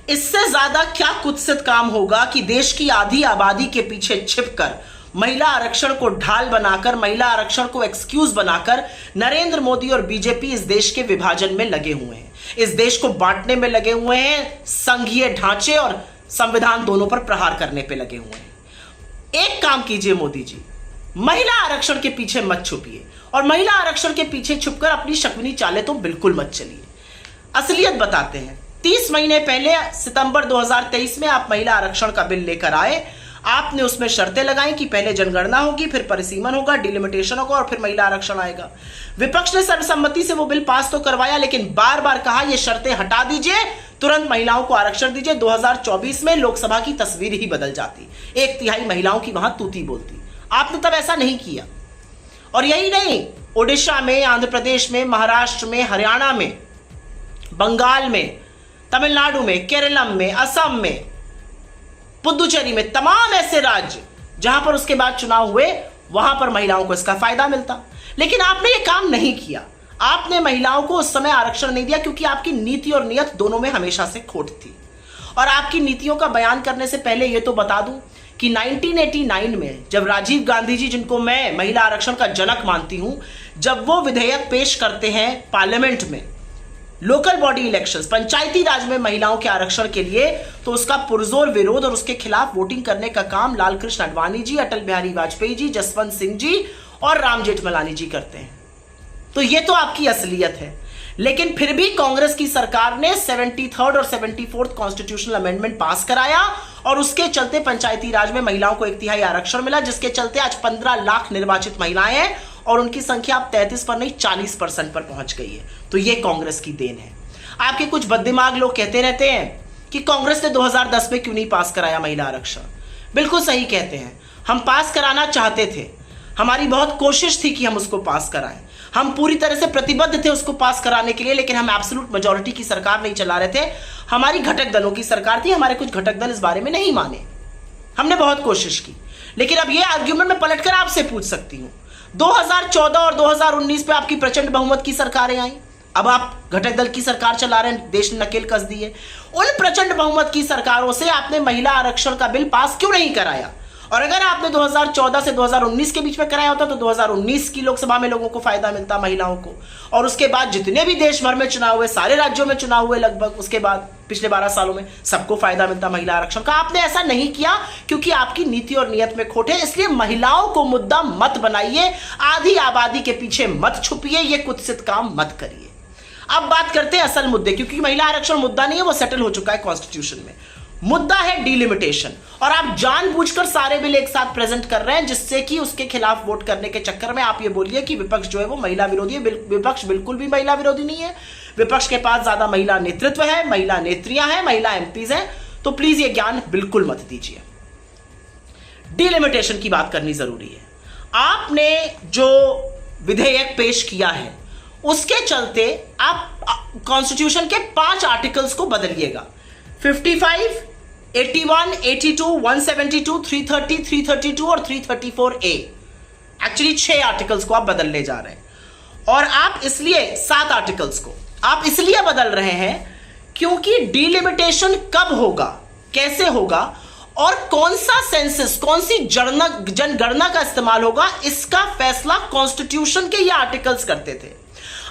इससे ज्यादा क्या कुत्सित काम होगा कि देश की आधी आबादी के पीछे छिपकर महिला आरक्षण को ढाल बनाकर, महिला आरक्षण को एक्सक्यूज बनाकर नरेंद्र मोदी और बीजेपी इस देश के विभाजन में लगे हुए हैं, इस देश को बांटने में लगे हुए हैं, संघीय ढांचे और संविधान दोनों पर प्रहार करने पे लगे हुए हैं। एक काम कीजिए मोदी जी, महिला आरक्षण के पीछे मत छुपिए और महिला आरक्षण के पीछे छुपकर अपनी शकुनी चालें तो बिल्कुल मत चलिए। असलियत बताते हैं। 30 महीने पहले सितंबर 2023 में आप महिला आरक्षण का बिल लेकर आए। आपने उसमें शर्तें लगाई कि पहले जनगणना होगी, फिर परिसीमन होगा, डिलिमिटेशन होगा और फिर महिला आरक्षण आएगा। विपक्ष ने सर्वसम्मति से वो बिल पास तो करवाया, लेकिन बार बार कहा ये शर्तें हटा दीजिए, तुरंत महिलाओं को आरक्षण दीजिए। 2024 में लोकसभा की तस्वीर ही बदल जाती, 1/3 महिलाओं की वहां तूती बोलती। आपने तब ऐसा नहीं किया। और यही नहीं, ओडिशा में, आंध्र प्रदेश में, महाराष्ट्र में, हरियाणा में, बंगाल में, तमिलनाडु में, केरलम में, असम में, पुदुचेरी में, तमाम ऐसे राज्य जहां पर उसके बाद चुनाव हुए, वहां पर महिलाओं को इसका फायदा मिलता। लेकिन आपने ये काम नहीं किया। आपने महिलाओं को उस समय आरक्षण नहीं दिया क्योंकि आपकी नीति और नियत दोनों में हमेशा से खोट थी। और आपकी नीतियों का बयान करने से पहले यह तो बता दूं कि 1989 में जब राजीव गांधी जी, जिनको मैं महिला आरक्षण का जनक मानती हूं, जब वो विधेयक पेश करते हैं पार्लियामेंट में, लोकल बॉडी इलेक्शंस, पंचायती राज में महिलाओं के आरक्षण के लिए, तो उसका पुरजोर विरोध और उसके खिलाफ वोटिंग करने का काम लालकृष्ण आडवाणी जी, अटल बिहारी वाजपेयी जी, जसवंत सिंह जी और राम जेठमलानी जी करते हैं। तो ये तो आपकी असलियत है। लेकिन फिर भी कांग्रेस की सरकार ने 73rd और 74th कॉन्स्टिट्यूशनल अमेंडमेंट पास कराया और उसके चलते पंचायती राज में महिलाओं को 1/3 आरक्षण मिला, जिसके चलते आज 15 लाख निर्वाचित महिलाएं हैं और उनकी संख्या अब 33 पर नहीं 40% पर पहुंच गई है। तो ये कांग्रेस की देन है। आपके कुछ बददिमाग लोग कहते रहते हैं कि कांग्रेस ने 2010 में क्यों नहीं पास कराया महिला आरक्षण। बिल्कुल सही कहते हैं, हम पास कराना चाहते थे, हमारी बहुत कोशिश थी कि हम उसको पास कराएं, हम पूरी तरह से प्रतिबद्ध थे उसको पास कराने के लिए, लेकिन हम एब्सोल्यूट मेजॉरिटी की सरकार नहीं चला रहे थे, हमारी घटक दलों की सरकार थी। हमारे कुछ घटक दल इस बारे में नहीं माने, हमने बहुत कोशिश की। लेकिन अब ये आर्ग्यूमेंट मैं पलटकर आपसे पूछ सकती हूं, 2014 और 2019 पे आपकी प्रचंड बहुमत की सरकारें आई, अब आप घटक दल की सरकार चला रहे हैं, देश ने नकेल कस दी है। उन प्रचंड बहुमत की सरकारों से आपने महिला आरक्षण का बिल पास क्यों नहीं कराया? और अगर आपने 2014 से 2019 के बीच में कराया होता तो 2019 की लोकसभा में लोगों को फायदा मिलता, महिलाओं को। और उसके बाद जितने भी देश भर में चुनाव हुए, सारे राज्यों में चुनाव हुए लगभग, उसके बाद पिछले 12 सालों में सबको फायदा मिलता महिला आरक्षण का। आपने ऐसा नहीं किया क्योंकि आपकी नीति और नियत में खोट है। इसलिए महिलाओं को मुद्दा मत बनाइए, आधी आबादी के पीछे मत छुपिए, ये कुत्सित काम मत करिए। अब बात करते हैं असल मुद्दे, क्योंकि महिला आरक्षण मुद्दा नहीं है, वो सेटल हो चुका है कॉन्स्टिट्यूशन में। मुद्दा है डिलिमिटेशन, और आप जानबूझकर सारे बिल एक साथ प्रेजेंट कर रहे हैं जिससे कि उसके खिलाफ वोट करने के चक्कर में आप ये बोलिए कि विपक्ष जो है वो महिला विरोधी है। विपक्ष बिल्कुल भी महिला विरोधी नहीं है। विपक्ष के पास ज्यादा महिला नेतृत्व है, महिला नेत्रियां हैं, महिला एमपीज हैं। तो प्लीज ये ज्ञान बिल्कुल मत दीजिए। डिलिमिटेशन की बात करनी जरूरी है। आपने जो विधेयक पेश किया है उसके चलते आप कॉन्स्टिट्यूशन के 5 आर्टिकल्स को बदलिएगा, 55, 81, 82, 172, 330, 332 और 334A। एक्चुअली 6 आर्टिकल्स को आप बदलने जा रहे हैं। और आप इसलिए 7 आर्टिकल्स को आप इसलिए बदल रहे हैं क्योंकि डिलिमिटेशन कब होगा, कैसे होगा और कौन सा सेंसस, कौन सी जनगणना का इस्तेमाल होगा, इसका फैसला कॉन्स्टिट्यूशन के ये आर्टिकल्स करते थे।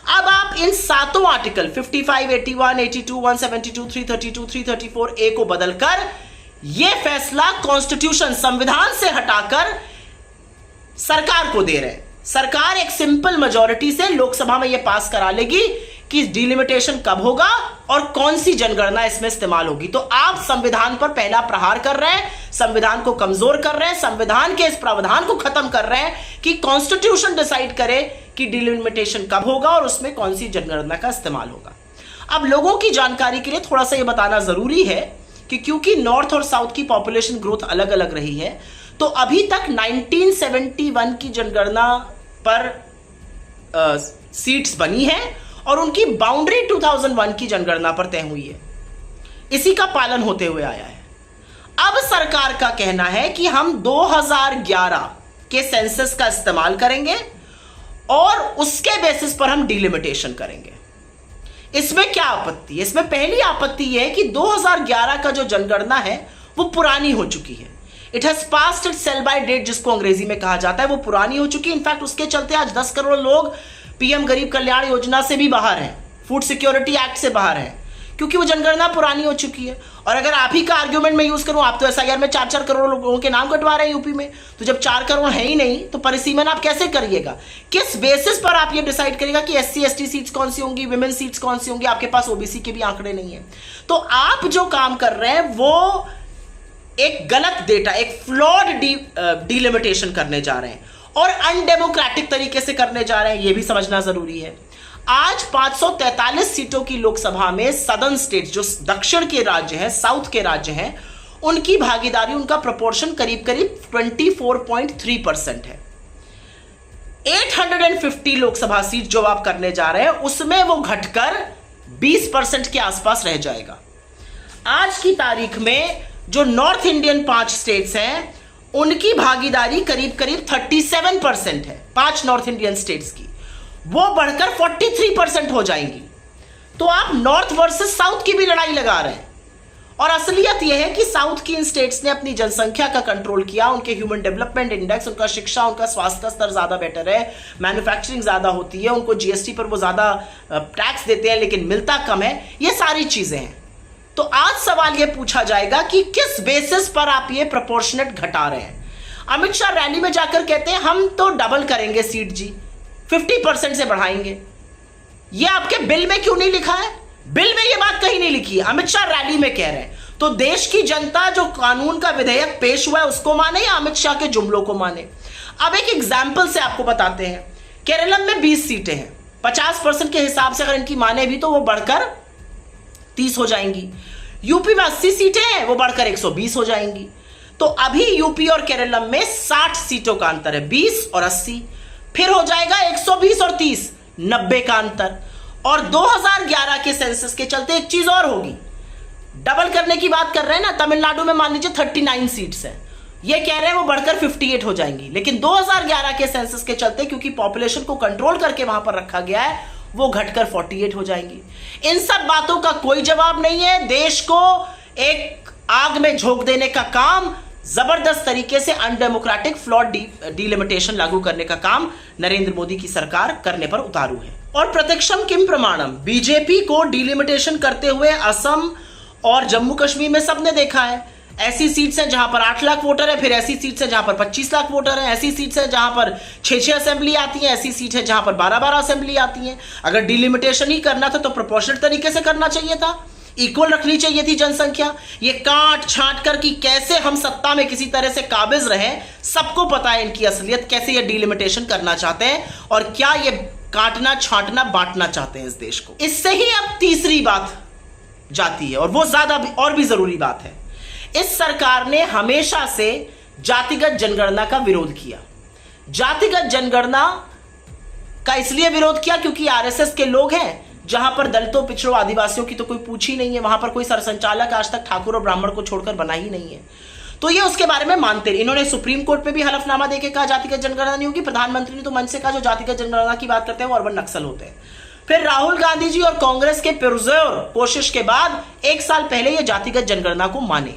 अब आप इन 7 आर्टिकल 55, 81, 82, 172, 332, 334A को बदलकर यह फैसला कॉन्स्टिट्यूशन, संविधान से हटाकर सरकार को दे रहे हैं। सरकार एक सिंपल मेजॉरिटी से लोकसभा में यह पास करा लेगी कि डिलिमिटेशन कब होगा और कौन सी जनगणना इसमें इस्तेमाल होगी। तो आप संविधान पर पहला प्रहार कर रहे हैं, संविधान को कमजोर कर रहे हैं, संविधान के इस प्रावधान को खत्म कर रहे हैं कि कॉन्स्टिट्यूशन डिसाइड करे कि डिलिमिटेशन कब होगा और उसमें कौन सी जनगणना का इस्तेमाल होगा। अब लोगों की जानकारी के लिए थोड़ा सा यह बताना जरूरी है कि क्योंकि नॉर्थ और साउथ की पॉपुलेशन ग्रोथ अलग अलग रही है, तो अभी तक 1971 की जनगणना पर सीट्स बनी है और उनकी बाउंड्री 2001 की जनगणना पर तय हुई है। इसी का पालन होते हुए आया है। अब सरकार का कहना है कि हम 2011 के सेंसस का इस्तेमाल करेंगे और उसके बेसिस पर हम डिलिमिटेशन करेंगे। इसमें क्या आपत्ति है? इसमें पहली आपत्ति यह है कि 2011 का जो जनगणना है वो पुरानी हो चुकी है। It has passed its sell by date, जिसको अंग्रेजी में कहा जाता है, वो पुरानी हो चुकी है। इनफैक्ट उसके चलते आज 10 करोड़ लोग पीएम गरीब कल्याण योजना से भी बाहर हैं, फूड सिक्योरिटी एक्ट से बाहर हैं, क्योंकि वो जनगणना पुरानी हो चुकी है। और अगर आप ही का आर्ग्यूमेंट में यूज करूं, आप तो एसआईआर में 4-4 करोड़ लोगों के नाम कटवा रहे हैं यूपी में, तो जब 4 करोड़ है ही नहीं तो परिसीमन आप कैसे करिएगा? किस बेसिस पर आप ये डिसाइड करेगा कि एससी एसटी सीट्स कौन सी होंगी, विमेन सीट्स कौन सी होंगी? आपके पास ओबीसी के भी आंकड़े नहीं है। तो आप जो काम कर रहे हैं वो एक गलत डेटा, एक फ्लॉड डिलिमिटेशन करने जा रहे हैं और अनडेमोक्रेटिक तरीके से करने जा रहे हैं, यह भी समझना जरूरी है। आज 543 सीटों की लोकसभा में सदर्न स्टेट, जो दक्षिण के राज्य हैं, साउथ के राज्य हैं, उनकी भागीदारी, उनका प्रोपोर्शन करीब करीब 24.3% है। 850 लोकसभा सीट जो आप करने जा रहे हैं उसमें वो घटकर 20% के आसपास रह जाएगा। आज की तारीख में जो नॉर्थ इंडियन 5 स्टेट्स हैं उनकी भागीदारी करीब करीब 37% है, 5 नॉर्थ इंडियन स्टेट्स की, वो बढ़कर 43% हो जाएंगी। तो आप नॉर्थ वर्सेस साउथ की भी लड़ाई लगा रहे हैं। और असलियत यह है कि साउथ की इन स्टेट्स ने अपनी जनसंख्या का कंट्रोल किया, उनके ह्यूमन डेवलपमेंट इंडेक्स, उनका शिक्षा, उनका स्वास्थ्य का स्तर ज्यादा बेटर है, मैन्युफैक्चरिंग ज्यादा होती है, उनको जीएसटी पर वो ज्यादा टैक्स देते हैं लेकिन मिलता कम है, ये सारी चीजें हैं। तो आज सवाल यह पूछा जाएगा कि किस बेसिस पर आप ये प्रोपोर्शनेट घटा रहे हैं? अमित शाह रैली में जाकर कहते हैं हम तो डबल करेंगे सीट जी, 50% से बढ़ाएंगे। ये आपके बिल में क्यों नहीं लिखा है? बिल में ये बात कहीं नहीं लिखी है, अमित शाह रैली में कह रहे हैं। तो देश की जनता जो कानून का विधेयक पेश हुआ है उसको माने या अमित शाह के जुमलों को माने? अब एक एग्जाम्पल से आपको बताते हैं। केरलम में 20 सीटें हैं, 50% के हिसाब से अगर इनकी माने भी तो वो बढ़कर 30 हो जाएंगी। यूपी में 80 सीटें हैं, वो बढ़कर 120 हो जाएंगी। तो अभी यूपी और केरलम में 60 सीटों का अंतर है, 20 और 80, फिर हो जाएगा 120 और 30, 90 का अंतर। और 2011 के सेंसस के चलते एक चीज और होगी, डबल करने की बात कर रहे हैं ना, तमिलनाडु में मान लीजिए 39 सीट्स हैं, ये कह रहे हैं वो बढ़कर 58 हो जाएंगी, लेकिन 2011 के सेंसस के चलते क्योंकि पॉपुलेशन को कंट्रोल करके वहां पर रखा गया है, वो घटकर 48 हो जाएंगी। इन सब बातों का कोई जवाब नहीं है। देश को एक आग में झोंक देने का काम, जबरदस्त तरीके से अनडेमोक्रेटिक फ्लॉड डिलिमिटेशन लागू करने का काम नरेंद्र मोदी की सरकार करने पर उतारू है। और प्रत्यक्षम किम प्रमाणम, बीजेपी को डिलिमिटेशन करते हुए असम और जम्मू कश्मीर में सबने देखा है। ऐसी सीट्स हैं जहां पर 8 लाख वोटर है, फिर ऐसी सीट्स हैं जहां पर 25 लाख वोटर है, ऐसी सीट्स हैं जहां पर 6-6 असेंबली आती हैं, ऐसी सीट है जहां पर 12-12 असेंबली आती हैं। अगर डिलिमिटेशन ही करना था तो प्रोपोर्शनल तरीके से करना चाहिए था, इक्वल रखनी चाहिए थी जनसंख्या। ये काट छांट कर कि कैसे हम सत्ता में किसी तरह से काबिज रहे, सबको पता है इनकी असलियत, कैसे ये डिलिमिटेशन करना चाहते हैं और क्या ये काटना छांटना बांटना चाहते हैं इस देश को। इससे ही अब तीसरी बात जाती है और वो ज्यादा और भी जरूरी बात है। इस सरकार ने हमेशा से जातिगत जनगणना का विरोध किया। जातिगत जनगणना का इसलिए विरोध किया क्योंकि आरएसएस के लोग हैं, जहां पर दलितों, पिछड़ों, आदिवासियों की तो कोई पूछ ही नहीं है, वहां पर कोई सरसंचालक आज तक ठाकुर और ब्राह्मण को छोड़कर बना ही नहीं है, तो ये उसके बारे में मानते हैं। इन्होंने सुप्रीम कोर्ट में भी हलफनामा देके कहा जातिगत जनगणना नहीं होगी। प्रधानमंत्री ने तो मन से कहा जो जातिगत जनगणना की बात करते हैं वो अर्बन नक्सल होते हैं। फिर राहुल गांधी जी और कांग्रेस के पुरजोर कोशिश के बाद 1 साल पहले ये जातिगत जनगणना को माने।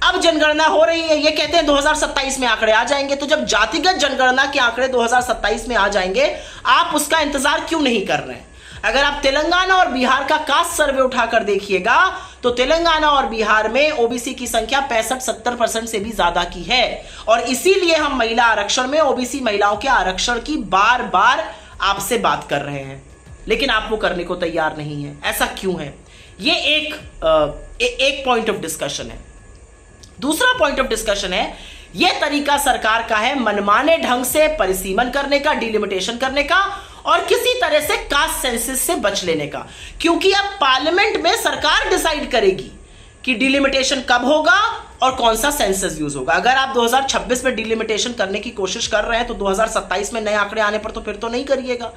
अब जनगणना हो रही है, ये कहते हैं 2027 में आंकड़े आ जाएंगे। तो जब जातिगत जनगणना के आंकड़े 2027 में आ जाएंगे, आप उसका इंतजार क्यों नहीं कर रहे हैं? अगर आप तेलंगाना और बिहार का कास्ट सर्वे उठाकर देखिएगा तो तेलंगाना और बिहार में ओबीसी की संख्या 65-70% से भी ज्यादा की है। और इसीलिए हम महिला आरक्षण में ओबीसी महिलाओं के आरक्षण की बार बार आपसे बात कर रहे हैं, लेकिन आप वो करने को तैयार नहीं है। ऐसा क्यों है? ये एक पॉइंट ऑफ डिस्कशन है। दूसरा पॉइंट ऑफ डिस्कशन है, यह तरीका सरकार का है मनमाने ढंग से परिसीमन करने का, डिलिमिटेशन करने का और किसी तरह से कास्ट सेंसस से बच लेने का, क्योंकि अब पार्लियामेंट में सरकार डिसाइड करेगी कि डिलिमिटेशन कब होगा और कौन सा सेंसस यूज होगा। अगर आप 2026 में डिलिमिटेशन करने की कोशिश कर रहे हैं तो 2027 में नए आंकड़े आने पर तो फिर तो नहीं करिएगा।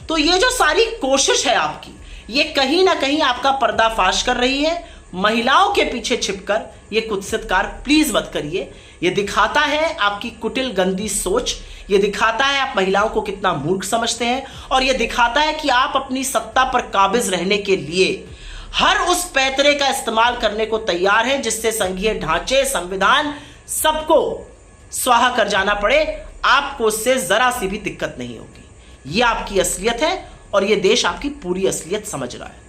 तो ये जो सारी कोशिश है आपकी, ये कहीं ना कहीं आपका पर्दाफाश कर रही है, महिलाओं के पीछे छिपकर ये कुत्सित कार्य प्लीज मत करिए। ये दिखाता है आपकी कुटिल गंदी सोच, ये दिखाता है आप महिलाओं को कितना मूर्ख समझते हैं, और ये दिखाता है कि आप अपनी सत्ता पर काबिज रहने के लिए हर उस पैतरे का इस्तेमाल करने को तैयार हैं जिससे संघीय ढांचे, संविधान सबको स्वाहा कर जाना पड़े। आपको उससे जरा सी भी दिक्कत नहीं होगी। ये आपकी असलियत है और ये देश आपकी पूरी असलियत समझ रहा है।